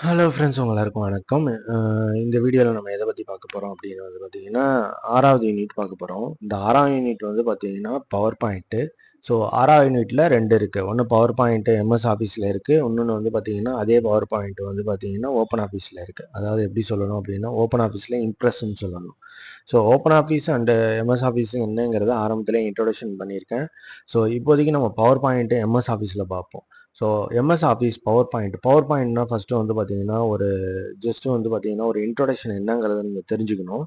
Hello friends, எல்லாருக்கும் வணக்கம். இந்த வீடியோவில் நம்ம எதை பற்றி பார்க்க போகிறோம் அப்படின்னு பார்த்தீங்கன்னா 6வது யூனிட் பார்க்க போகிறோம். இந்த 6ஆம் யூனிட் பார்த்தீங்கன்னா பவர் பாயிண்ட்டு. ஸோ 6வது யூனிட்டில் 2 இருக்குது. ஒன்று பவர் பாயிண்ட்டு எம்எஸ் ஆஃபீஸில் இருக்குது, இன்னொன்று பார்த்தீங்கன்னா அதே பவர் பாயிண்ட் பார்த்தீங்கன்னா ஓப்பன் ஆஃபீஸில் இருக்குது. அதாவது எப்படி சொல்லணும் அப்படின்னா ஓப்பன் ஆஃபீஸில் இம்ப்ரெஸ்ன்னு சொல்லணும். So open office and MS office என்னங்கிறத ஆரம்பத்தில் இன்ட்ரோடக்ஷன் பண்ணியிருக்கேன். ஸோ இப்போதைக்கு நம்ம பவர் பாயிண்ட்டு எம்எஸ் ஆஃபீஸில் பார்ப்போம். ஸோ எம்எஸ் ஆஃபீஸ் பவர் பாயிண்ட்னா ஃபஸ்ட்டு பார்த்தீங்கன்னா ஒரு இன்ட்ரோடக்ஷன் என்னங்கிறத நீங்கள் தெரிஞ்சுக்கணும்.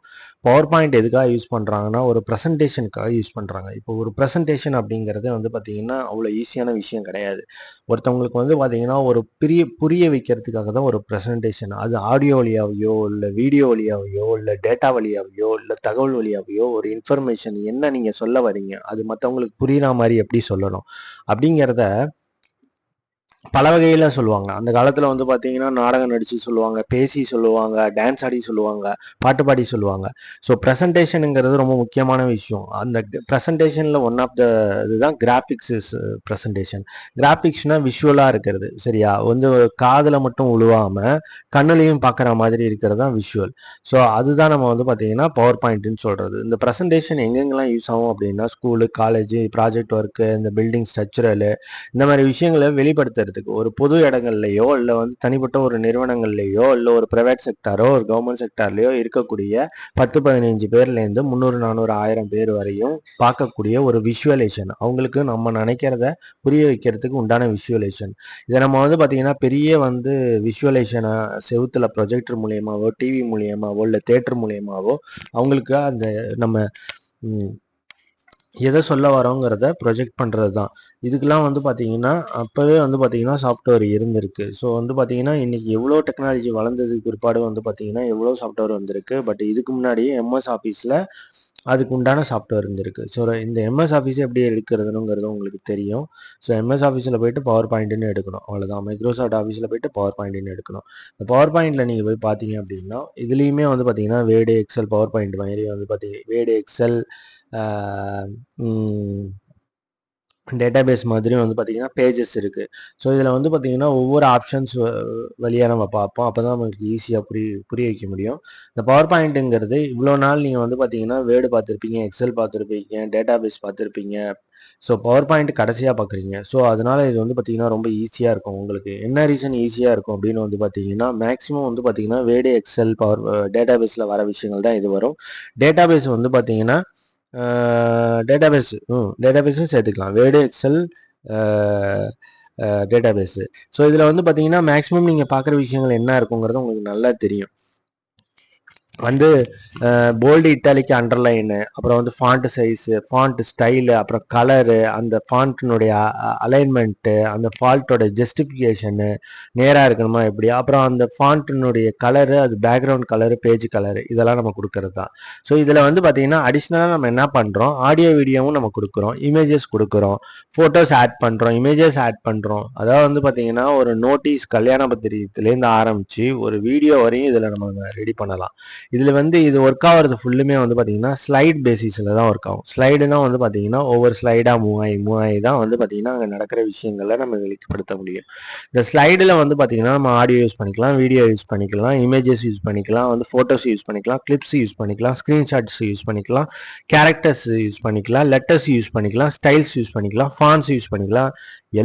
பவர் பாயிண்ட் எதுக்காக யூஸ் பண்ணுறாங்கன்னா ஒரு ப்ரெசன்டேஷனுக்காக யூஸ் பண்ணுறாங்க. இப்போ ஒரு ப்ரெசன்டேஷன் அப்படிங்கிறது பார்த்தீங்கன்னா அவ்வளோ ஈஸியான விஷயம் கிடையாது. ஒருத்தவங்களுக்கு பார்த்தீங்கன்னா ஒரு புரிய வைக்கிறதுக்காக தான் ஒரு ப்ரெசன்டேஷன். அது ஆடியோ வழியாவையோ இல்லை வீடியோ வழியாவையோ இல்லை டேட்டா வழியாவையோ இல்லை தகவல் வழியாவையோ ஒரு இன்ஃபர்மேஷன் என்ன நீங்கள் சொல்ல வரீங்க அது மற்றவங்களுக்கு புரியுற மாதிரி எப்படி சொல்லணும் அப்படிங்கிறத பல வகையில் சொல்லுவாங்க. அந்த காலத்தில் பார்த்தீங்கன்னா நாடகம் நடித்து சொல்லுவாங்க, பேசி சொல்லுவாங்க, டான்ஸ் ஆடி சொல்லுவாங்க, பாட்டு பாடி சொல்லுவாங்க. ஸோ ப்ரெசன்டேஷனுங்கிறது ரொம்ப முக்கியமான விஷயம். அந்த ப்ரெசன்டேஷனில் ஒன் ஆஃப் த இதுதான் கிராஃபிக்ஸ் இஸ் ப்ரெசன்டேஷன். கிராஃபிக்ஸ்னால் விஷுவலாக இருக்கிறது, சரியா? காதில் மட்டும் உழுவாமல் கண்ணுலையும் பார்க்குற மாதிரி இருக்கிறது தான் விஷுவல். ஸோ அதுதான் நம்ம பார்த்தீங்கன்னா பவர் பாயிண்ட்டுன்னு சொல்கிறது. இந்த ப்ரெசன்டேஷன் எங்கெங்கெல்லாம் யூஸ் ஆகும் அப்படின்னா ஸ்கூலு, காலேஜ், ப்ராஜெக்ட் ஒர்க்கு, இந்த பில்டிங் ஸ்ட்ரக்சரலு, இந்த மாதிரி விஷயங்களை வெளிப்படுத்துறதுக்கு ஒரு பொது இடங்கள்லையோ இல்லை தனிப்பட்ட ஒரு நிறுவனங்கள்லையோ இல்லை ஒரு பிரைவேட் செக்டாரோ ஒரு கவர்மெண்ட் செக்டார்லையோ இருக்கக்கூடிய 10-15 பேர்லேருந்து 300-400-1000 பேர் வரையும் பார்க்கக்கூடிய ஒரு விஷுவலேஷன், அவங்களுக்கு நம்ம நினைக்கிறத புரிய வைக்கிறதுக்கு உண்டான விஷுவலேஷன். இதை நம்ம பார்த்தீங்கன்னா பெரிய விஷுவலேஷனை செவுத்துல ப்ரொஜெக்டர் மூலியமாவோ டிவி மூலியமாவோ இல்லை தேட்டர் மூலியமாவோ அவங்களுக்கு அந்த நம்ம எதை சொல்ல வரோங்கிறத ப்ரொஜெக்ட் பண்ணுறது தான். இதுக்கெல்லாம் பார்த்தீங்கன்னா அப்போவே பார்த்தீங்கன்னா சாஃப்ட்வேர் இருந்திருக்கு. ஸோ பார்த்தீங்கன்னா இன்றைக்கி எவ்வளோ டெக்னாலஜி வளர்ந்ததுக்கு பிற்பாடு பார்த்தீங்கன்னா எவ்வளோ சாஃப்ட்வேர் வந்திருக்கு. பட் இதுக்கு முன்னாடியே எம்எஸ் ஆஃபீஸில் அதுக்கு உண்டான சாஃப்ட்வேர் இருந்திருக்கு. ஸோ இந்த எம்எஸ் ஆஃபீஸை எப்படி எடுக்கிறதுங்கிறது உங்களுக்கு தெரியும். ஸோ எம்எஸ் ஆஃபீஸில் போய்ட்டு பவர் பாயிண்ட்டுன்னு எடுக்கணும், அவ்வளோதான். மைக்ரோசாஃப்ட் ஆஃபீஸில் போய்ட்டு பவர் பாயிண்ட்டுன்னு எடுக்கணும். இந்த பவர் பாயிண்டில் நீங்கள் போய் பார்த்தீங்க அப்படின்னா இதுலேயுமே பார்த்தீங்கன்னா வேர்டு, எக்ஸல், பவர் பாயிண்ட் மாதிரி பார்த்தீங்க வேர்டு, எக்ஸல், டேட்டாபேஸ் மாதிரி பார்த்தீங்கன்னா பேஜஸ் இருக்குது. ஸோ இதில் பார்த்தீங்கன்னா ஒவ்வொரு ஆப்ஷன்ஸ் வழியாக நம்ம பார்ப்போம். அப்போ தான் நமக்கு ஈஸியாக புரிய வைக்க முடியும். இந்த பவர் பாயிண்ட்டுங்கிறது இவ்வளோ நாள் நீங்கள் பார்த்தீங்கன்னா வேர்டு பார்த்துருப்பீங்க, எக்ஸல் பார்த்துருப்பீங்க, டேட்டாபேஸ் பார்த்துருப்பீங்க. ஸோ பவர் பாயிண்ட் கடைசியாக பார்க்குறீங்க. ஸோ அதனால் இது பார்த்தீங்கன்னா ரொம்ப ஈஸியாக இருக்கும் உங்களுக்கு. என்ன ரீசன் ஈஸியாக இருக்கும் அப்படின்னு பார்த்தீங்கன்னா மேக்ஸிமம் பார்த்தீங்கன்னா வேர்டு, எக்ஸல், பவர் டேட்டாபேஸில் வர விஷயங்கள் தான் இது வரும். டேட்டாபேஸ் பார்த்தீங்கன்னா டேட்டாபேஸும் சேர்த்துக்கலாம், வேர்டு, எக்ஸல், டேட்டாபேஸு. ஸோ இதில் பார்த்தீங்கன்னா மேக்ஸிமம் நீங்கள் பார்க்குற விஷயங்கள் என்ன இருக்குங்கிறது உங்களுக்கு நல்லா தெரியும். போல்டு, இட்டாலிக்கு, அண்டர்லைனு, அப்புறம் ஃபாண்ட் சைஸு, ஃபாண்ட் ஸ்டைலு, அப்புறம் கலரு, அந்த ஃபாண்ட்டினுடைய அலைன்மெண்ட்டு, அந்த ஃபால்ட்டோட ஜஸ்டிஃபிகேஷனு நேராக இருக்கணுமா எப்படி, அப்புறம் அந்த ஃபாண்ட்டினுடைய கலரு, அது பேக்ரவுண்ட் கலரு, பேஜ் கலரு, இதெல்லாம் நம்ம கொடுக்கறது தான். ஸோ இதில் பார்த்தீங்கன்னா அடிஷ்னலாக நம்ம என்ன பண்ணுறோம், ஆடியோ வீடியோவும் நம்ம கொடுக்குறோம், இமேஜஸ் கொடுக்குறோம், ஃபோட்டோஸ் ஆட் பண்ணுறோம், இமேஜஸ் ஆட் பண்ணுறோம். அதாவது பார்த்தீங்கன்னா ஒரு நோட்டீஸ், கல்யாண பத்திரிகைலேருந்து ஆரம்பித்து ஒரு வீடியோ வரையும் இதில் நம்ம ரெடி பண்ணலாம். இதில் இது ஒர்க் ஆகிறது ஃபுல்லுமே பார்த்தீங்கன்னா ஸ்லைட் பேசிஸில் தான் ஒர்க் ஆகும். ஸ்லைடுனா பார்த்தீங்கன்னா ஒவ்வொரு ஸ்லைடாக மூவ் ஆகி தான் பார்த்தீங்கன்னா அங்கே நடக்கிற விஷயங்களை நம்ம வெளிப்படுத்த முடியும். இந்த ஸ்லைடில் பார்த்தீங்கன்னா நம்ம ஆடியோ யூஸ் பண்ணிக்கலாம், வீடியோ யூஸ் பண்ணிக்கலாம், இமேஜஸ் யூஸ் பண்ணிக்கலாம், ஃபோட்டோஸ் யூஸ் பண்ணிக்கலாம், கிளிப்ஸ் யூஸ் பண்ணிக்கலாம், ஸ்க்ரீன்ஷாட்ஸ் யூஸ் பண்ணிக்கலாம், கேரக்டர்ஸ் யூஸ் பண்ணிக்கலாம், லெட்டர்ஸ் யூஸ் பண்ணிக்கலாம், ஸ்டைல்ஸ் யூஸ் பண்ணிக்கலாம், ஃபாண்ட்ஸ் யூஸ் பண்ணிக்கலாம்,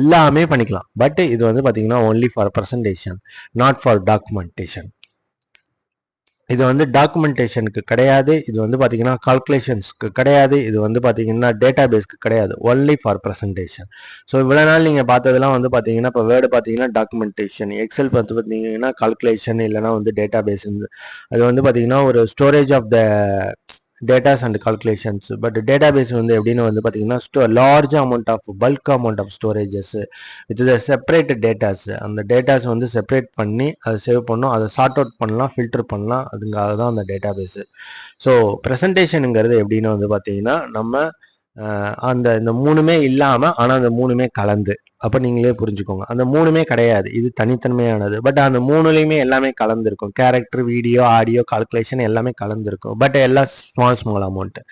எல்லாமே பண்ணிக்கலாம். பட் இது பார்த்தீங்கன்னா only for presentation, not for documentation. இது டாக்குமெண்டேஷனுக்கு கிடையாது. இது பார்த்தீங்கன்னா கால்குலேஷன்ஸ்க்கு கிடையாது. இது பார்த்தீங்கன்னா டேட்டாபேஸ்க்கு கிடையாது. Only for presentation. ஸோ இவ்வளோ நாள் நீங்கள் பார்த்ததெல்லாம் பார்த்தீங்கன்னா இப்போ வேர்டு பார்த்தீங்கன்னா டாக்குமெண்டேஷன், எக்ஸல் பார்த்தீங்கன்னா கால்குலேஷன், இல்லைனா டேட்டாபேஸ். அது பார்த்தீங்கன்னா ஒரு storage of the datas and calculations. But database எப்படின்னு பார்த்தீங்கன்னா large amount of bulk amount of storages with the separate datas. அந்த டேட்டாஸ் செப்பரேட் பண்ணி அதை சேவ் பண்ணணும், அதை சார்ட் அவுட் பண்ணலாம், ஃபில்டர் பண்ணலாம். அதுங்காக தான் அந்த டேட்டாபேஸு. ஸோ ப்ரெசன்டேஷனுங்கிறது எப்படின்னு பார்த்தீங்கன்னா நம்ம இந்த மூணுமே இல்லாமல் ஆனால் அந்த மூணுமே கலந்து, அப்போ நீங்களே புரிஞ்சுக்கோங்க. அந்த மூணுமே கிடையாது, இது தனித்தன்மையானது. பட் அந்த மூணுலேயுமே எல்லாமே கலந்துருக்கும். கேரக்டர், வீடியோ, ஆடியோ, கால்குலேஷன் எல்லாமே கலந்துருக்கும். பட் எல்லாம் ஸ்மால் அமௌண்ட்டு.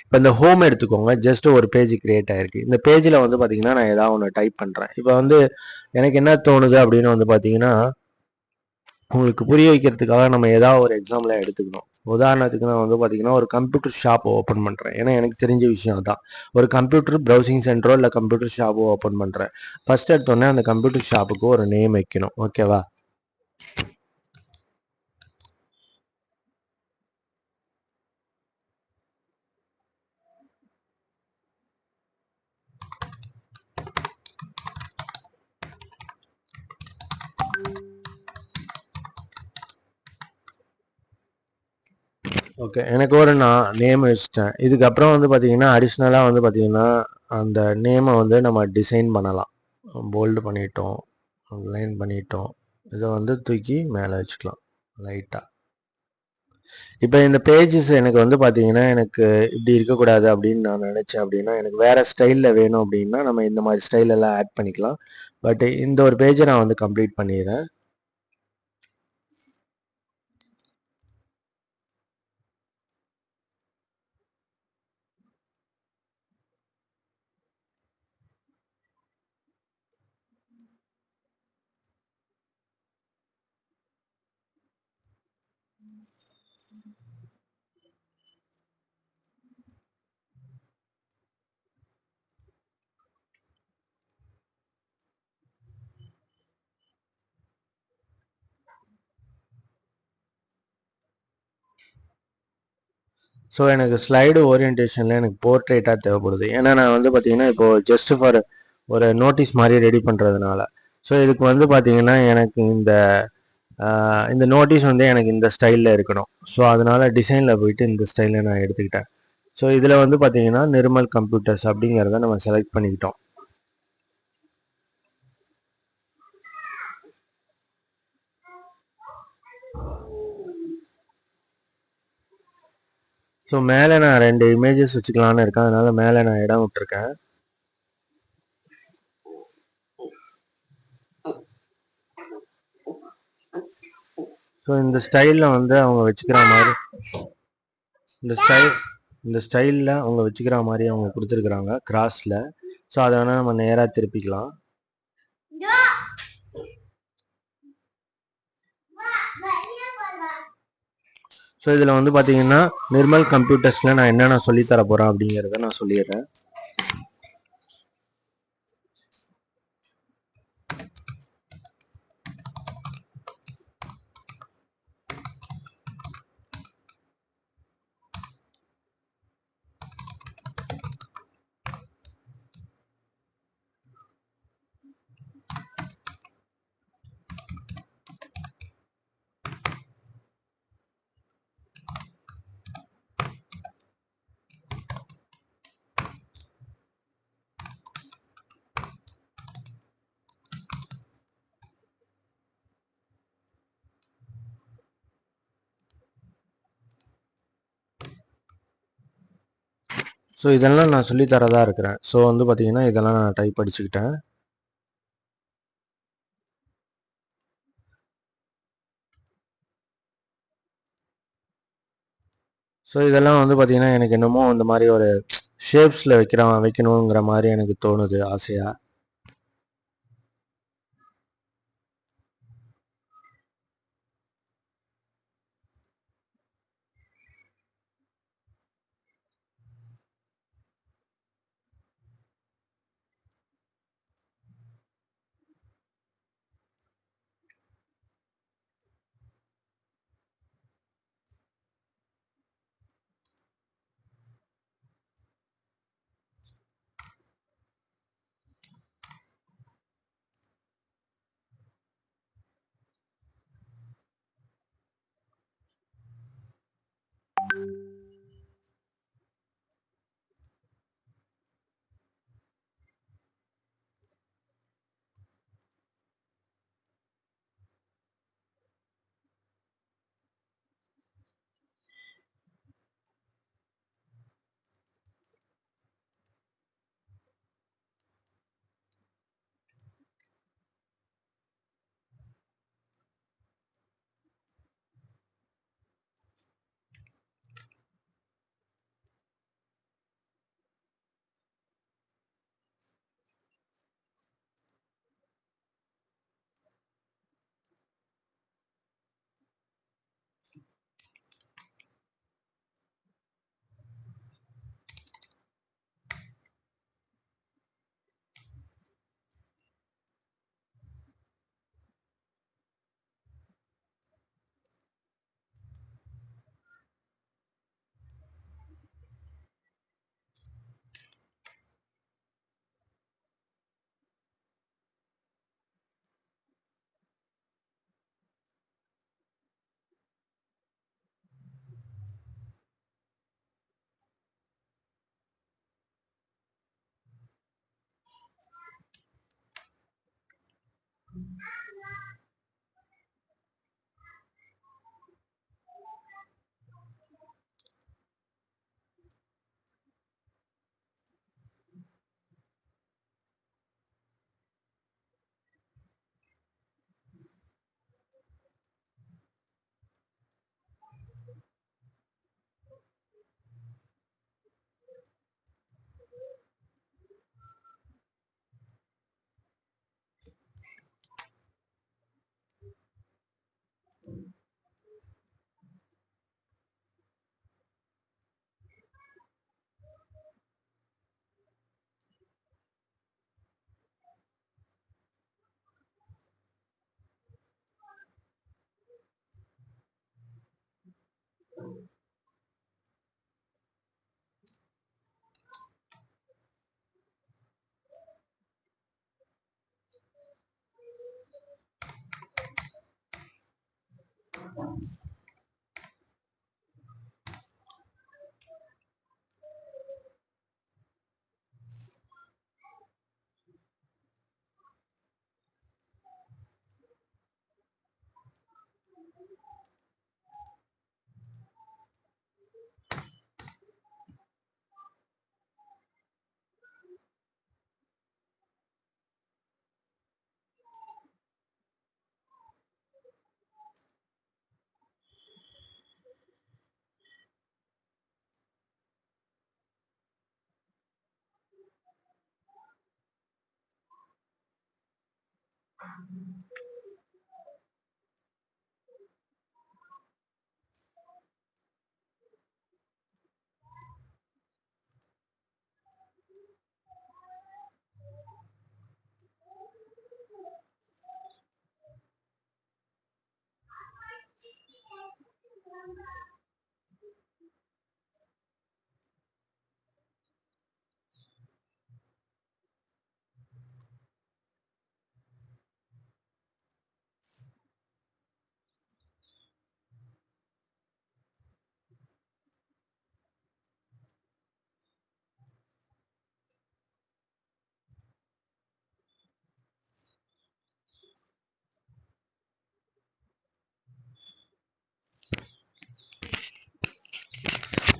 இப்போ இந்த ஹோம் எடுத்துக்கோங்க, ஜஸ்ட் ஒரு பேஜ் கிரியேட் ஆகிருக்கு. இந்த பேஜில் பார்த்தீங்கன்னா நான் ஏதாவது ஒன்று டைப் பண்ணுறேன். இப்போ எனக்கு என்ன தோணுது அப்படின்னு பார்த்தீங்கன்னா உங்களுக்கு புரிய வைக்கிறதுக்காக நம்ம ஏதாவது ஒரு எக்ஸாம்பிளை எடுத்துக்கணும். உதாரணத்துக்கு நான் வந்து பார்த்தீங்கன்னா ஒரு கம்ப்யூட்டர் ஷாப் ஓப்பன் பண்ணுறேன். ஏன்னா எனக்கு தெரிஞ்ச விஷயம் தான். ஒரு கம்ப்யூட்டர் ப்ரௌசிங் சென்டரோ இல்லை கம்ப்யூட்டர் ஷாப்போ ஓப்பன் பண்ணுறேன். ஃபர்ஸ்ட் எடுத்தோடனே அந்த கம்ப்யூட்டர் ஷாப்புக்கு ஒரு நேம் வைக்கணும். ஓகேவா? ஓகே, எனக்கு ஒரு நான் நேம் வச்சுட்டேன். இதுக்கப்புறம் வந்து பார்த்தீங்கன்னா அடிஷ்னலாக வந்து பார்த்தீங்கன்னா அந்த நேமை வந்து நம்ம டிசைன் பண்ணலாம். போல்டு பண்ணிட்டோம், லைன் பண்ணிட்டோம். இதை வந்து தூக்கி மேலே வச்சுக்கலாம் லைட்டாக. இப்போ இந்த பேஜஸ் எனக்கு வந்து பார்த்தீங்கன்னா எனக்கு இப்படி இருக்கக்கூடாது அப்படின்னு நான் நினச்சேன் அப்படின்னா, எனக்கு வேறு ஸ்டைலில் வேணும் அப்படின்னா நம்ம இந்த மாதிரி ஸ்டைல் எல்லாம் ஆட் பண்ணிக்கலாம். பட் இந்த ஒரு பேஜை நான் வந்து கம்ப்ளீட் பண்ணிடுறேன். ஸோ எனக்கு ஸ்லைடு ஓரியன்டேஷனில் எனக்கு போர்ட்ரேட்டாக தேவைப்படுது. ஏன்னா நான் வந்து பார்த்தீங்கன்னா இப்போது ஜஸ்ட் ஃபார் ஒரு நோட்டீஸ் மாதிரி ரெடி பண்ணுறதுனால. ஸோ இதுக்கு வந்து பார்த்தீங்கன்னா எனக்கு இந்த நோட்டீஸ் வந்து எனக்கு இந்த ஸ்டைலில் இருக்கணும். ஸோ அதனால டிசைனில் போயிட்டு இந்த ஸ்டைலில் நான் எடுத்துக்கிட்டேன். ஸோ இதில் வந்து பார்த்தீங்கன்னா நிர்மல் கம்ப்யூட்டர்ஸ் அப்படிங்கிறத நம்ம செலக்ட் பண்ணிக்கிட்டோம். ஸோ மேலே நான் 2 இமேஜஸ் வச்சுக்கலான்னு இருக்கேன். அதனால மேலே நான் இடம் விட்டுருக்கேன். ஸோ இந்த ஸ்டைலில் வந்து அவங்க வச்சுக்கிற மாதிரி இந்த ஸ்டைல் இந்த ஸ்டைலில் அவங்க வச்சுக்கிற மாதிரி அவங்க கொடுத்துருக்குறாங்க கிராஸில். ஸோ அதை வேணால் நம்ம நேராக திருப்பிக்கலாம். ஸோ இதில் வந்து பார்த்தீங்கன்னா நிர்மல் கம்ப்யூட்டர்ஸில் நான் என்னென்ன சொல்லித்தர போகிறேன் அப்படிங்கிறத நான் சொல்லிடுறேன். ஸோ இதெல்லாம் நான் சொல்லித்தரதா இருக்கிறேன். ஸோ வந்து பார்த்தீங்கன்னா இதெல்லாம் நான் டைப் அடிச்சுக்கிட்டேன். ஸோ இதெல்லாம் வந்து பார்த்தீங்கன்னா எனக்கு என்னமோ இந்த மாதிரி ஒரு ஷேப்ஸில் வைக்கணுங்கிற மாதிரி எனக்கு தோணுது ஆசையாக.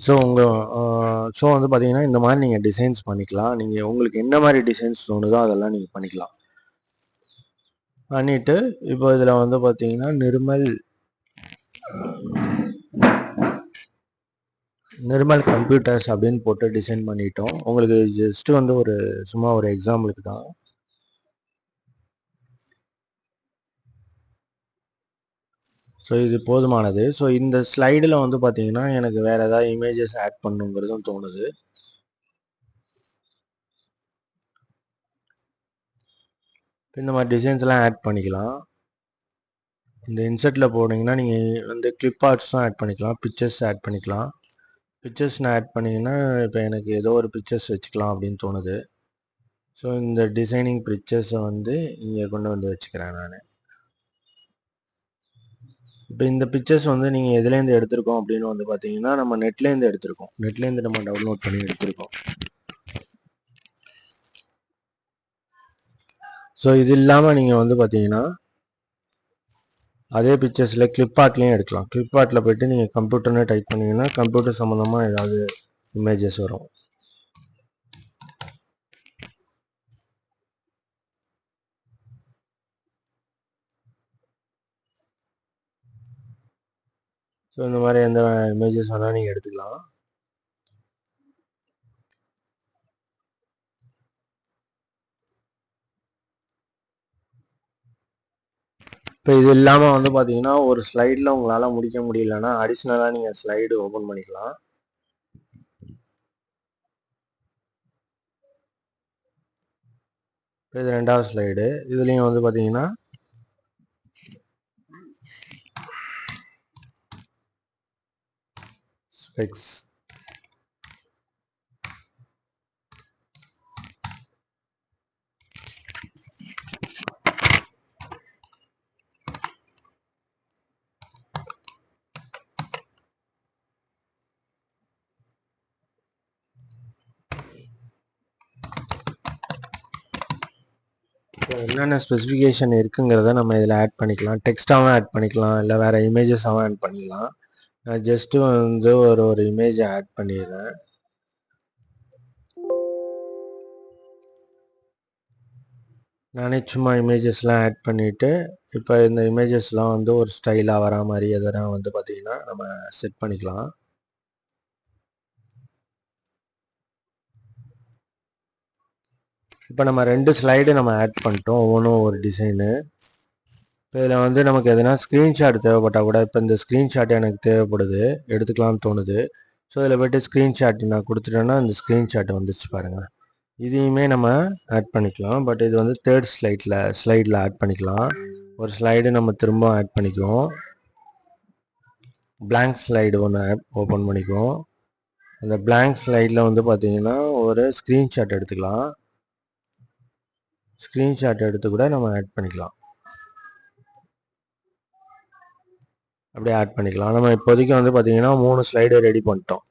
ஸோ ஸோ வந்து பார்த்தீங்கன்னா இந்த மாதிரி நீங்கள் டிசைன்ஸ் பண்ணிக்கலாம். நீங்கள் உங்களுக்கு என்ன மாதிரி டிசைன்ஸ் தோணுதோ அதெல்லாம் நீங்கள் பண்ணிக்கலாம். பண்ணிவிட்டு இப்போ இதில் வந்து பார்த்தீங்கன்னா நிர்மல் கம்ப்யூட்டர்ஸ் அப்படின்னு போட்டு டிசைன் பண்ணிட்டோம். உங்களுக்கு ஜஸ்ட்டு வந்து சும்மா ஒரு எக்ஸாம்பிளுக்கு தான். ஸோ இது போதுமானது. ஸோ இந்த ஸ்லைடில் வந்து பார்த்தீங்கன்னா எனக்கு வேறு ஏதாவது இமேஜஸ் ஆட் பண்ணுங்கிறதும் தோணுது. இந்த மாதிரி டிசைன்ஸ்லாம் ஆட் பண்ணிக்கலாம். இந்த இன்செர்ட்டில் போனீங்கன்னா நீங்கள் வந்து கிளிப் ஆர்ட்ஸும் ஆட் பண்ணிக்கலாம், பிக்சர்ஸ் ஆட் பண்ணிக்கலாம். பிக்சர்ஸ் நான் ஆட் பண்ணிங்கன்னா இப்போ எனக்கு ஏதோ ஒரு பிக்சர்ஸ் வச்சுக்கலாம் அப்படின்னு தோணுது. ஸோ இந்த டிசைனிங் பிக்சர்ஸை வந்து இங்கே கொண்டு வந்து வச்சுக்கிறேன் நான். இப்போ இந்த பிக்சர்ஸ் வந்து நீங்கள் எதுலேருந்து எடுத்திருக்கோம் அப்படின்னு வந்து பார்த்தீங்கன்னா நம்ம நெட்லேருந்து எடுத்திருக்கோம். நெட்லேருந்து நம்ம டவுன்லோட் பண்ணி எடுத்திருக்கோம். ஸோ இது இல்லாமல் நீங்கள் வந்து பார்த்தீங்கன்னா அதே பிக்சர்ஸில் கிளிப் ஆர்ட்லேயும் எடுக்கலாம். கிளிப் ஆர்ட்டில் போய்ட்டு நீங்கள் கம்ப்யூட்டர்னு டைப் பண்ணிங்கன்னா கம்ப்யூட்டர் சம்மந்தமாக ஏதாவது இமேஜஸ் வரும். ஸோ இந்த மாதிரி எந்த இமேஜஸ் வேணால் நீங்கள் எடுத்துக்கலாம். இப்போ இது இல்லாமல் வந்து பார்த்தீங்கன்னா ஒரு ஸ்லைடில் உங்களால் முடிக்க முடியலன்னா அடிஷ்னலாக நீங்கள் ஸ்லைடு ஓப்பன் பண்ணிக்கலாம். இது ரெண்டாவது ஸ்லைடு. இதுலேயும் வந்து பார்த்தீங்கன்னா ஸ்பெக்ஸ். என்னென்ன ஸ்பெசிஃபிகேஷன் இருக்குங்கிறத நம்ம இதில் ஆட் பண்ணிக்கலாம். டெக்ஸ்ட்டாகவும் ஆட் பண்ணிக்கலாம், இல்லை வேறு இமேஜஸாகவும் ஆட் பண்ணிக்கலாம். நான் ஜஸ்ட்டு வந்து ஒரு இமேஜை ஆட் பண்ணிடுறேன். நானே சும்மா இமேஜஸ்லாம் ஆட் பண்ணிவிட்டு இப்போ இந்த இமேஜஸ்லாம் வந்து ஒரு ஸ்டைலாக வரா மாதிரி எதனா வந்து பார்த்திங்கன்னா நம்ம செட் பண்ணிக்கலாம். இப்போ நம்ம 2 ஸ்லைடு நம்ம ஆட் பண்ணிட்டோம், ஒவ்வொன்றும் ஒரு டிசைனு. இப்போ இதில் வந்து நமக்கு எதனா ஸ்க்ரீன்ஷாட் தேவைப்பட்டால் கூட இப்போ இந்த ஸ்க்ரீன்ஷாட் எனக்கு தேவைப்படுது, எடுத்துக்கலாம்னு தோணுது. ஸோ இதில் போய்ட்டு ஸ்க்ரீன்ஷாட் நான் கொடுத்துட்டேன்னா இந்த ஸ்க்ரீன்ஷாட் வந்துச்சு பாருங்கள். இதையுமே நம்ம ஆட் பண்ணிக்கலாம். பட் இது வந்து தேர்ட் ஸ்லைடில் ஆட் பண்ணிக்கலாம். ஒரு ஸ்லைடு நம்ம திரும்ப ஆட் பண்ணிக்குவோம். பிளாங்க் ஸ்லைடு ஒன்று ஓப்பன் பண்ணிக்குவோம். அந்த பிளாங்க் ஸ்லைடில் வந்து பார்த்தீங்கன்னா ஒரு ஸ்க்ரீன்ஷாட் எடுத்துக்கலாம். ஸ்க்ரீன்ஷாட் எடுத்து கூட நம்ம ஆட் பண்ணிக்கலாம். அப்படியே ஆட் பண்ணிக்கலாம். நம்ம இப்போதைக்கு வந்து பார்த்தீங்கன்னா 3 ஸ்லைடு ரெடி பண்ணிட்டோம்.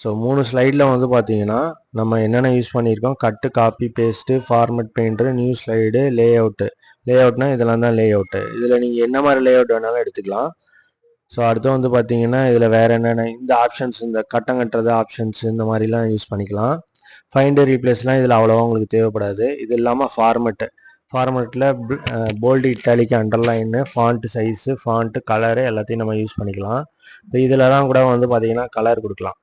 ஸோ 3 ஸ்லைடில் வந்து பார்த்தீங்கன்னா நம்ம என்னென்ன யூஸ் பண்ணியிருக்கோம், cut, copy, paste, format painter, new slide, லே அவுட்னா இதெல்லாம் தான் லே அவுட்டு. இதில் நீங்கள் என்ன மாதிரி லே அவுட் வேணாலும் எடுத்துக்கலாம். ஸோ அடுத்து வந்து பார்த்தீங்கன்னா இதில் வேறு என்னென்ன இந்த ஆப்ஷன்ஸ், இந்த கட்டம் கட்டுறது ஆப்ஷன்ஸ் இந்த மாதிரிலாம் யூஸ் பண்ணிக்கலாம். ஃபைண்டு ரீப்ளேஸ்லாம் இதில் அவ்வளோவா உங்களுக்கு தேவைப்படாது. இது இல்லாமல் ஃபார்மெட்டில் bold, italic, underline, font size, font, colour எல்லாத்தையும் நம்ம யூஸ் பண்ணிக்கலாம். இப்போ இதில் தான் கூட வந்து பார்த்தீங்கன்னா கலர் கொடுக்கலாம்.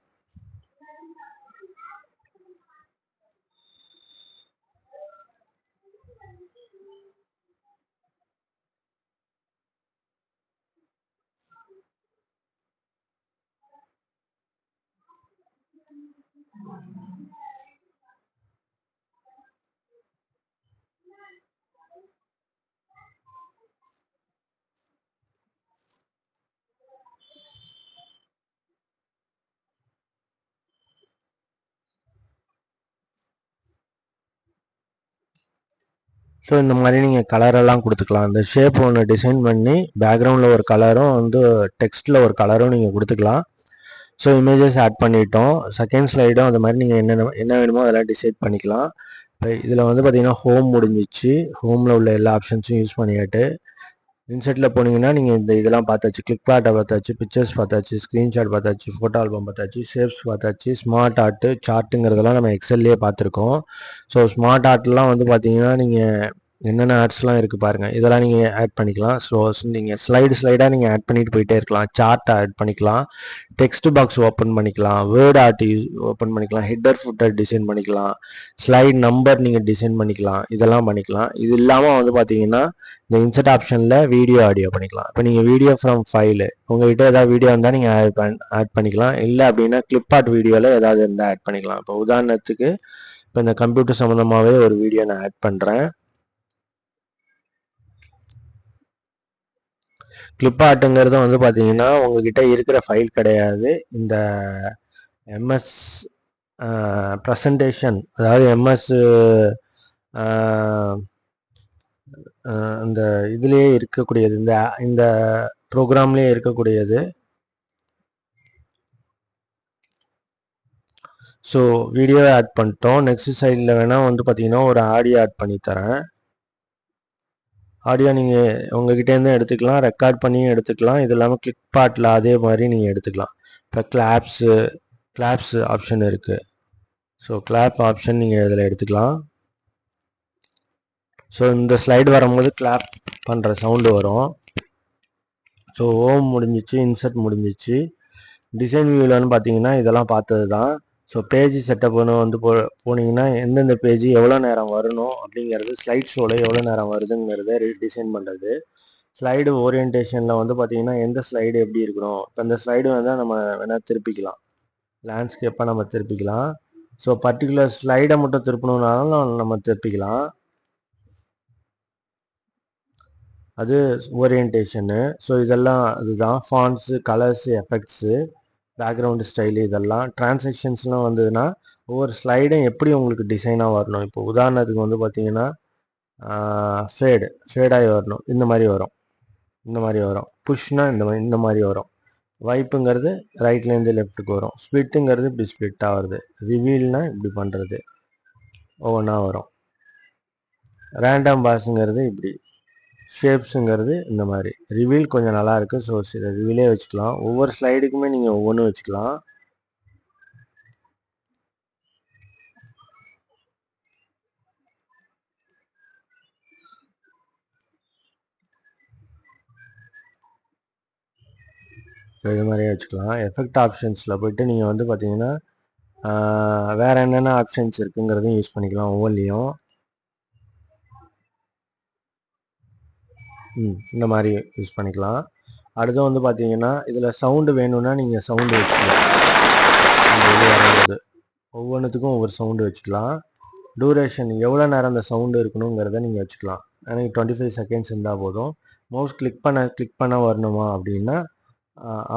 ஸோ இந்த மாதிரி நீங்கள் கலரெல்லாம் கொடுத்துக்கலாம். இந்த ஷேப் ஒன்று டிசைன் பண்ணி பேக்ரவுண்டில் ஒரு கலரும் வந்து டெக்ஸ்ட்டில் ஒரு கலரும் நீங்கள் கொடுத்துக்கலாம். ஸோ இமேஜஸ் ஆட் பண்ணிட்டோம். செகண்ட் ஸ்லைடும் அது மாதிரி நீங்கள் என்ன வேணுமோ அதெல்லாம் டிசைட் பண்ணிக்கலாம். இப்போ இதில் வந்து பார்த்தீங்கன்னா ஹோம் முடிஞ்சிச்சு. ஹோமில் உள்ள எல்லா ஆப்ஷன்ஸும் யூஸ் பண்ணியாட்டு இன்செட்டில் போனீங்கன்னா நீங்கள் இந்த இதெல்லாம் பார்த்தாச்சு. கிளிக் ஆர்ட்டை பார்த்தாச்சு, பிக்சர்ஸ் பார்த்தாச்சு, ஸ்க்ரீன்ஷாட் பார்த்தாச்சு, ஃபோட்டோ ஆல்பம் பார்த்தாச்சு, ஷேப்ஸ் பார்த்தாச்சு, ஸ்மார்ட் ஆர்ட்டு, சார்ட்டுங்கிறதெல்லாம் நம்ம எக்ஸல்லே பார்த்துருக்கோம். ஸோ ஸ்மார்ட் ஆர்ட்லாம் வந்து பார்த்தீங்கன்னா நீங்கள் என்னென்ன ஆட்ஸ்லாம் இருக்குது பாருங்கள். இதெல்லாம் நீங்கள் ஆட் பண்ணிக்கலாம். ஸோ நீங்கள் ஸ்லைடாக நீங்கள் ஆட் பண்ணிட்டு போயிட்டே இருக்கலாம். சார்ட் ஆட் பண்ணிக்கலாம், டெக்ஸ்ட் பாக்ஸ் ஓப்பன் பண்ணிக்கலாம், வேர்ட் ஆர்ட் ஓப்பன் பண்ணிக்கலாம், ஹெட்டர் ஃபுட்டர் டிசைன் பண்ணிக்கலாம், ஸ்லைட் நம்பர் நீங்கள் டிசைன் பண்ணிக்கலாம், இதெல்லாம் பண்ணிக்கலாம். இது இல்லாமல் வந்து பார்த்தீங்கன்னா இந்த இன்சர்ட் ஆப்ஷனில் வீடியோ ஆடியோ பண்ணிக்கலாம். இப்போ நீங்கள் வீடியோ ஃப்ரம் ஃபைலு உங்கள்கிட்ட ஏதாவது வீடியோ இருந்தால் நீங்கள் ஆட் பண்ணிக்கலாம். இல்லை அப்படின்னா கிளிப் ஆர்ட் வீடியோவில் ஏதாவது இருந்தால் ஆட் பண்ணிக்கலாம். இப்போ உதாரணத்துக்கு இப்போ இந்த கம்ப்யூட்டர் சம்மந்தமாகவே ஒரு வீடியோ நான் ஆட் பண்ணுறேன். கிளிப் ஆர்ட்டுங்கிறது வந்து பார்த்தீங்கன்னா உங்ககிட்ட இருக்கிற ஃபைல் கிடையாது. இந்த எம்எஸ் ப்ரெசன்டேஷன், அதாவது எம்எஸ் அந்த இதுலேயே இருக்கக்கூடியது, இந்த ப்ரோக்ராம்லேயே இருக்கக்கூடியது. ஸோ வீடியோ ஆட் பண்ணிட்டோம். நெக்ஸ்ட் சைடில் வேணால் வந்து பார்த்தீங்கன்னா ஒரு ஆடியோ ஆட் பண்ணி தரேன். ஆடியோ நீங்கள் உங்ககிட்டேருந்து எடுத்துக்கலாம், ரெக்கார்ட் பண்ணியும் எடுத்துக்கலாம். இது இல்லாமல் கிளிக் பார்ட்டில் அதே மாதிரி நீங்கள் எடுத்துக்கலாம். இப்போ கிளாப்ஸ் ஆப்ஷன் இருக்குது. ஸோ கிளாப் ஆப்ஷன் நீங்கள் இதில் எடுத்துக்கலாம். ஸோ இந்த ஸ்லைடு வரும்போது கிளாப் பண்ணுற சவுண்டு வரும். ஸோ ஹோம் முடிஞ்சிச்சு, இன்சர்ட் முடிஞ்சிச்சு. டிசைன் வியூவில்னு பார்த்தீங்கன்னா இதெல்லாம் பார்த்தது தான். ஸோ பேஜ் செட்டப்னு வந்து போனீங்கன்னா எந்தெந்த பேஜ் எவ்வளோ நேரம் வரணும் அப்படிங்கிறது, ஸ்லைட் ஷோவில் எவ்வளோ நேரம் வருதுங்கிறத டிசைன் பண்ணுறது. ஸ்லைடு ஓரியன்டேஷனில் வந்து பார்த்தீங்கன்னா எந்த ஸ்லைடு எப்படி இருக்கணும். இப்போ இந்த ஸ்லைடு வந்து நம்ம வேணால் திருப்பிக்கலாம், லேண்ட்ஸ்கேப்பாக நம்ம திருப்பிக்கலாம். ஸோ பர்டிகுலர் ஸ்லைடை மட்டும் திருப்பணுன்னாலும் நம்ம திருப்பிக்கலாம். அது ஓரியன்டேஷனு. ஸோ இதெல்லாம் இதுதான் fonts, colours, effects, background style, இதெல்லாம் டிரான்சாக்ஷன்ஸ்லாம் வந்ததுன்னா ஒவ்வொரு ஸ்லைடும் எப்படி உங்களுக்கு டிசைனாக வரணும். இப்போ உதாரணத்துக்கு வந்து பார்த்தீங்கன்னா ஃபேடாகி வரணும், இந்த மாதிரி வரும். புஷ்னா இந்த மாதிரி வரும். வைப்புங்கிறது ரைட்லேருந்து லெஃப்ட்டுக்கு வரும். ஸ்பிட்டுங்கிறது இப்படி ஸ்பிட்டாக வருது. ரிவீல்னா இப்படி பண்ணுறது ஒவ்வொன்றா வரும். ரேண்டம் பாஸுங்கிறது இப்படி. ஷேப்ஸுங்கிறது இந்த மாதிரி. ரிவீல் கொஞ்சம் நல்லா இருக்குது. ஸோ சில ரிவீலே வச்சுக்கலாம். ஒவ்வொரு ஸ்லைடுக்குமே நீங்கள் ஒவ்வொன்றும் வச்சுக்கலாம். இது மாதிரியே வச்சுக்கலாம். எஃபெக்ட் ஆப்ஷன்ஸில் போய்ட்டு நீங்கள் வந்து பார்த்தீங்கன்னா வேறு என்னென்ன ஆப்ஷன்ஸ் இருக்குங்கிறதையும் யூஸ் பண்ணிக்கலாம் ஒவ்வொன்றையும். இந்த மாதிரி யூஸ் பண்ணிக்கலாம். அடுத்து வந்து பார்த்தீங்கன்னா இதில் சவுண்டு வேணும்னா நீங்கள் சவுண்டு வச்சுக்கலாம். அந்த இது வரும்போது ஒவ்வொன்றுத்துக்கும் ஒவ்வொரு சவுண்டு வச்சுக்கலாம். டூரேஷன் எவ்வளோ நேரம் அந்த சவுண்டு இருக்கணுங்கிறத நீங்கள் வச்சுக்கலாம். எனக்கு 25 செகண்ட்ஸ் இருந்தால் போதும். மவுஸ் கிளிக் பண்ண வரணுமா அப்படின்னா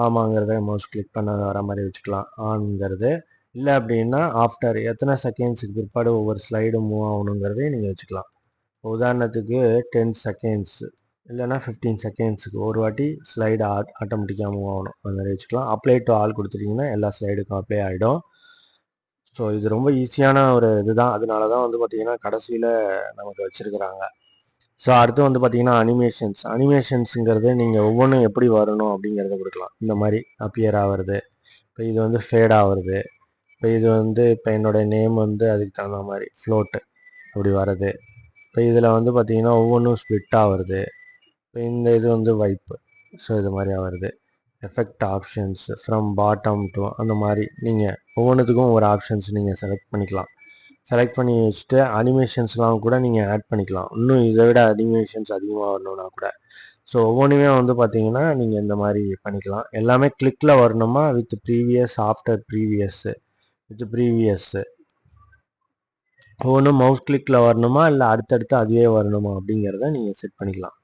ஆமாங்கிறத மவுஸ் கிளிக் பண்ண வர மாதிரி வச்சுக்கலாம் ஆன்ங்கிறது. இல்லை அப்படின்னா ஆஃப்டர் எத்தனை செகண்ட்ஸுக்கு பிற்பாடு ஒவ்வொரு ஸ்லைடும் மூவ் ஆகணுங்கிறதையும் நீங்கள் வச்சுக்கலாம். உதாரணத்துக்கு 10 செகண்ட்ஸ் இல்லைனா 15 செகண்ட்ஸுக்கு ஒரு வாட்டி ஸ்லைடு ஆட்டோமேட்டிக்காக மூவ் ஆகணும், அந்த மாதிரி வச்சுக்கலாம். அப்ளை டு ஆல் கொடுத்துட்டிங்கன்னா எல்லா ஸ்லைடுக்கும் அப்ளை ஆகிடும். ஸோ இது ரொம்ப ஈஸியான ஒரு இதுதான். அதனால தான் வந்து பார்த்திங்கன்னா கடைசியில் நமக்கு வச்சுருக்குறாங்க. ஸோ அடுத்து வந்து பார்த்திங்கன்னா அனிமேஷன்ஸுங்கிறது நீங்கள் ஒவ்வொன்றும் எப்படி வரணும் அப்படிங்கிறத கொடுக்கலாம். இந்த மாதிரி அப்பியர் ஆகிறது. இப்போ இது வந்து ஃபேட் ஆகிறது. இப்போ இது வந்து இப்போ என்னோடய நேம் வந்து அதுக்கு தகுந்த மாதிரி ஃப்ளோட்டு அப்படி வர்றது. இப்போ இதில் வந்து பார்த்திங்கன்னா ஒவ்வொன்றும் ஸ்பிட்டாக வருது. இப்போ இந்த இது வந்து வைப்பு. ஸோ இது மாதிரியா வருது. Effect options from bottom to அந்த மாதிரி நீங்கள் ஒவ்வொன்றுத்துக்கும் ஒரு ஆப்ஷன்ஸ் நீங்கள் செலக்ட் பண்ணிக்கலாம். செலக்ட் பண்ணி வச்சுட்டு அனிமேஷன்ஸ்லாம் கூட நீங்கள் ஆட் பண்ணிக்கலாம். இன்னும் இதை விட அனிமேஷன்ஸ் அதிகமாக வரணுன்னா கூட. ஸோ ஒவ்வொன்றுமே வந்து பார்த்தீங்கன்னா நீங்கள் இந்த மாதிரி பண்ணிக்கலாம். எல்லாமே கிளிக்கில் வரணுமா with previous after previous with previous ஒவ்வொன்றும் மவுஸ் கிளிக்கில் வரணுமா இல்லை அடுத்தடுத்து அதுவே வரணுமா அப்படிங்கிறத நீங்கள் செட் பண்ணிக்கலாம்.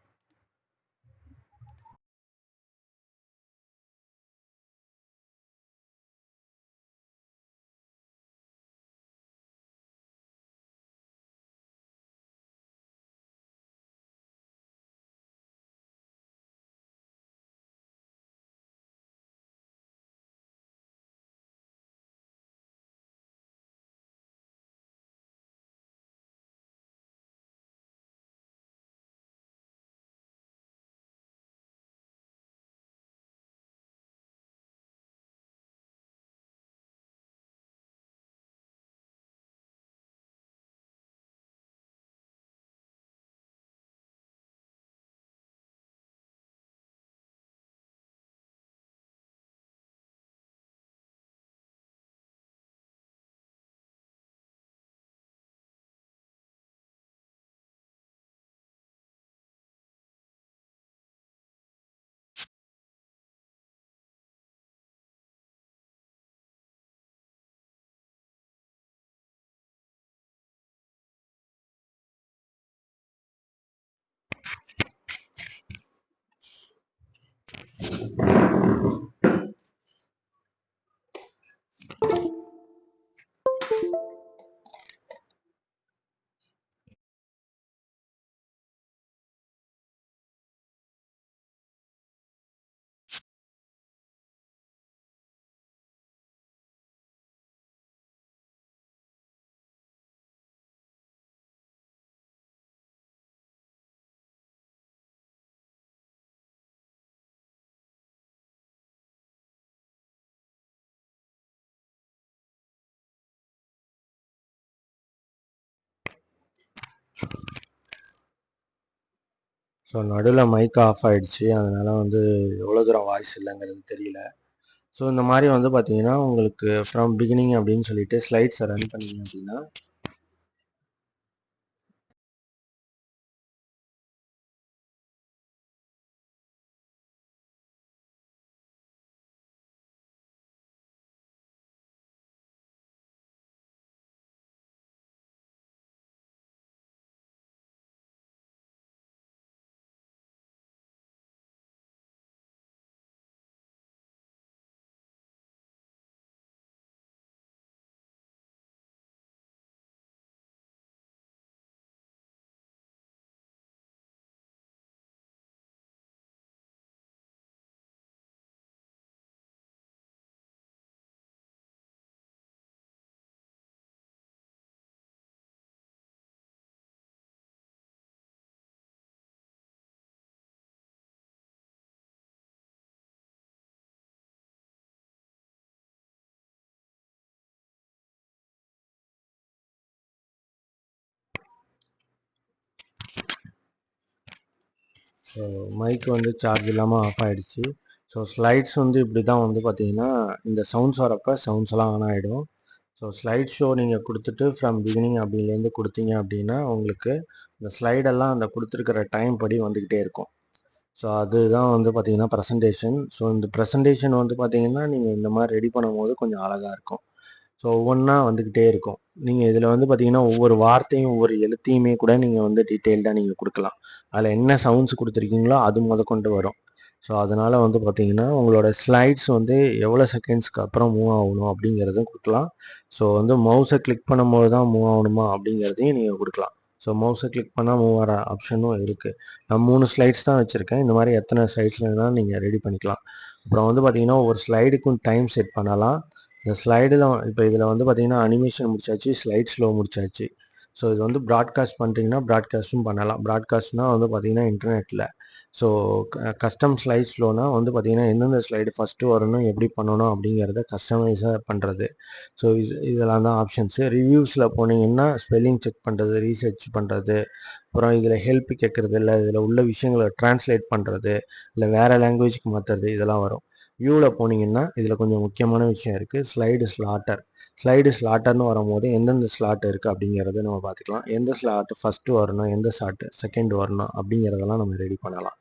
ஸோ நடுவில் மைக் ஆஃப் ஆகிடுச்சு, அதனால் வந்து எவ்வளோ தூரம் வாய்ஸ் இல்லைங்கிறது தெரியல. ஸோ இந்த மாதிரி வந்து பார்த்தீங்கன்னா உங்களுக்கு ஃப்ரம் பிகினிங் அப்படின்னு சொல்லிட்டு ஸ்லைட்ஸை ரன் பண்ணிங்க அப்படின்னா ஸோ மைக் வந்து சார்ஜ் இல்லாமல் ஆஃப் ஆகிடுச்சு. ஸோ ஸ்லைட்ஸ் வந்து இப்படி தான் வந்து பார்த்தீங்கன்னா இந்த சவுண்ட்ஸ் வரப்போ சவுண்ட்ஸ் எல்லாம் ஆன் ஆகிடும். ஸோ ஸ்லைட் ஷோ நீங்கள் கொடுத்துட்டு ஃப்ரம் பிகினிங் அப்படிலேருந்து கொடுத்தீங்க அப்படின்னா உங்களுக்கு இந்த ஸ்லைடெல்லாம் அந்த கொடுத்துருக்கிற டைம் படி வந்துக்கிட்டே இருக்கும். ஸோ அதுதான் வந்து பார்த்தீங்கன்னா ப்ரெசன்டேஷன். ஸோ இந்த ப்ரெசன்டேஷன் வந்து பார்த்தீங்கன்னா நீங்கள் இந்த மாதிரி ரெடி பண்ணும்போது கொஞ்சம் அழகாக இருக்கும். ஸோ ஒவ்வொன்றா வந்துக்கிட்டே இருக்கும். நீங்கள் இதில் வந்து பார்த்தீங்கன்னா ஒவ்வொரு வார்த்தையும் ஒவ்வொரு எழுத்தையுமே கூட நீங்கள் வந்து டீட்டெயில்டாக நீங்கள் கொடுக்கலாம். அதில் என்ன சவுண்ட்ஸ் கொடுத்துருக்கீங்களோ அது கொண்டு வரும். ஸோ அதனால் வந்து பார்த்தீங்கன்னா உங்களோட ஸ்லைட்ஸ் வந்து எவ்வளோ செகண்ட்ஸ்க்கு அப்புறம் மூவ் ஆகணும் அப்படிங்கிறதும் கொடுக்கலாம். ஸோ வந்து மவுஸை கிளிக் பண்ணும்போது தான் மூவ் ஆகணுமா அப்படிங்கிறதையும் நீங்கள் கொடுக்கலாம். ஸோ மவுஸை கிளிக் பண்ணால் மூவ் ஆகிற ஆப்ஷனும் இருக்குது. நான் 3 ஸ்லைட்ஸ் தான் வச்சுருக்கேன். இந்த மாதிரி எத்தனை ஸ்லைட்ஸில் வேணாலும் நீங்கள் ரெடி பண்ணிக்கலாம். அப்புறம் வந்து பார்த்தீங்கன்னா ஒவ்வொரு ஸ்லைடுக்கும் டைம் செட் பண்ணலாம். இந்த ஸ்லைடில் இப்போ இதில் வந்து பார்த்தீங்கன்னா அனிமேஷன் முடிச்சாச்சு, ஸ்லைட் ஸ்லோ முடிச்சாச்சு. ஸோ இது வந்து ப்ராட்காஸ்ட் பண்ணுறீங்கன்னா ப்ராட்காஸ்ட்டும் பண்ணலாம். ப்ராட்காஸ்ட்னால் வந்து பார்த்தீங்கன்னா இன்டர்நெட்டில். ஸோ கஸ்டம் ஸ்லைட் ஸ்லோனா வந்து பார்த்தீங்கன்னா எந்தெந்த ஸ்லைடு ஃபஸ்ட்டு வரணும், எப்படி பண்ணணும் அப்படிங்கிறத கஸ்டமைஸாக பண்ணுறது. ஸோ இதெல்லாம் தான் ஆப்ஷன்ஸு. ரிவ்யூஸில் போனீங்கன்னா ஸ்பெல்லிங் செக் பண்ணுறது, ரீசர்ச் பண்ணுறது, அப்புறம் இதில் ஹெல்ப் கேட்குறது, இல்லை இதில் உள்ள விஷயங்களை ட்ரான்ஸ்லேட் பண்ணுறது, இல்லை வேறு லாங்குவேஜ்க்கு மாற்றுறது, இதெல்லாம் வரும். வியூவில் போனீங்கன்னா இதில் கொஞ்சம் முக்கியமான விஷயம் இருக்குது. ஸ்லைடு ஸ்லாட்டர்னு வரும்போது எந்தெந்த ஸ்லாட் இருக்குது அப்படிங்கிறத நம்ம பார்த்துக்கலாம். எந்த ஸ்லாட் ஃபஸ்ட்டு வரணும், எந்த ஸ்லாட்டு செகண்ட் வரணும் அப்படிங்கிறதெல்லாம் நம்ம ரெடி பண்ணலாம்.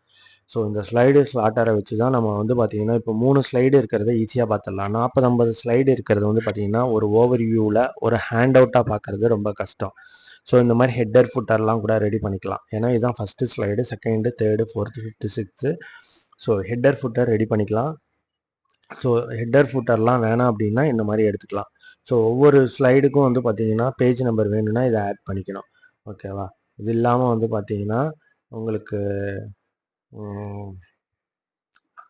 ஸோ இந்த ஸ்லைடு ஸ்லாட்டரை வச்சு தான் நம்ம வந்து பார்த்தீங்கன்னா இப்போ 3 ஸ்லைடு இருக்கிறத ஈஸியாக பார்த்துடலாம். 40-50 ஸ்லைடு இருக்கிறது வந்து பார்த்தீங்கன்னா ஒரு ஓவர் வியூவில் ஒரு ஹேண்ட் அவுட்டாக பார்க்குறது ரொம்ப கஷ்டம். ஸோ இந்த மாதிரி ஹெட்டர் ஃபுட்டர்லாம் கூட ரெடி பண்ணிக்கலாம். ஏன்னா இதுதான் first slide, second, third, fourth, fifth, sixth. So header footer ready பண்ணிக்கலாம். ஸோ ஹெட்டர் ஃபுட்டர்லாம் வேணாம் அப்படின்னா இந்த மாதிரி எடுத்துக்கலாம். ஸோ ஒவ்வொரு ஸ்லைடுக்கும் வந்து பார்த்தீங்கன்னா பேஜ் நம்பர் வேணும்னா இதை ஆட் பண்ணிக்கணும். ஓகேவா? இது இல்லாமல் வந்து பார்த்தீங்கன்னா உங்களுக்கு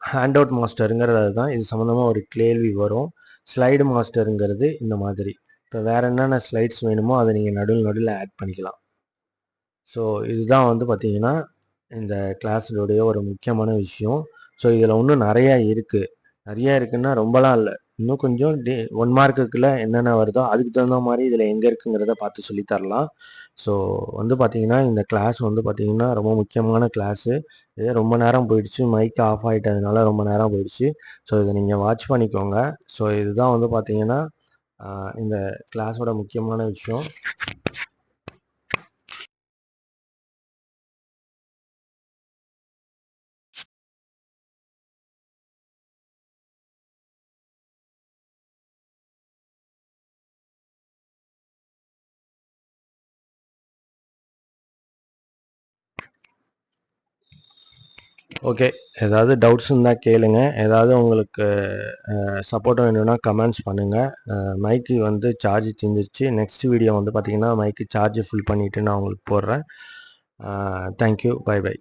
ஹேண்ட் அவுட் மாஸ்டருங்கிறது தான் இது சம்மந்தமாக ஒரு கேள்வி வரும். ஸ்லைடு மாஸ்டருங்கிறது இந்த மாதிரி. இப்போ வேறு என்னென்ன ஸ்லைட்ஸ் வேணுமோ அதை நீங்கள் நடுவில் ஆட் பண்ணிக்கலாம். ஸோ இதுதான் வந்து பார்த்தீங்கன்னா இந்த கிளாஸுடைய ஒரு முக்கியமான விஷயம். ஸோ இதில் இன்னும் நிறையா இருக்குன்னா ரொம்பலாம் இல்லை. இன்னும் கொஞ்சம் 1 மார்க்குக்குள்ள என்னென்ன வருதோ அதுக்கு தகுந்த மாதிரி இதில் எங்கே இருக்குங்கிறத பார்த்து சொல்லித்தரலாம். ஸோ வந்து பார்த்தீங்கன்னா இந்த கிளாஸ் வந்து பார்த்தீங்கன்னா ரொம்ப முக்கியமான கிளாஸு. இதே ரொம்ப நேரம் போயிடுச்சு, மைக் ஆஃப் ஆகிட்டதுனால ரொம்ப நேரம் போயிடுச்சு. ஸோ இதை நீங்கள் வாட்ச் பண்ணிக்கோங்க. ஸோ இதுதான் வந்து பார்த்தீங்கன்னா இந்த கிளாஸோட முக்கியமான விஷயம். ஓகே, ஏதாவது டவுட்ஸ் இருந்தால் கேளுங்க. ஏதாவது உங்களுக்கு சப்போர்ட் வேணும்னா கமெண்ட்ஸ் பண்ணுங்கள். மைக்கு வந்து சார்ஜ் தீர்ந்துருச்சு. நெக்ஸ்ட் வீடியோ வந்து பார்த்தீங்கன்னா மைக்கு சார்ஜ் ஃபுல் பண்ணிவிட்டு நான் உங்களுக்கு போடுறேன். Thank you, bye by.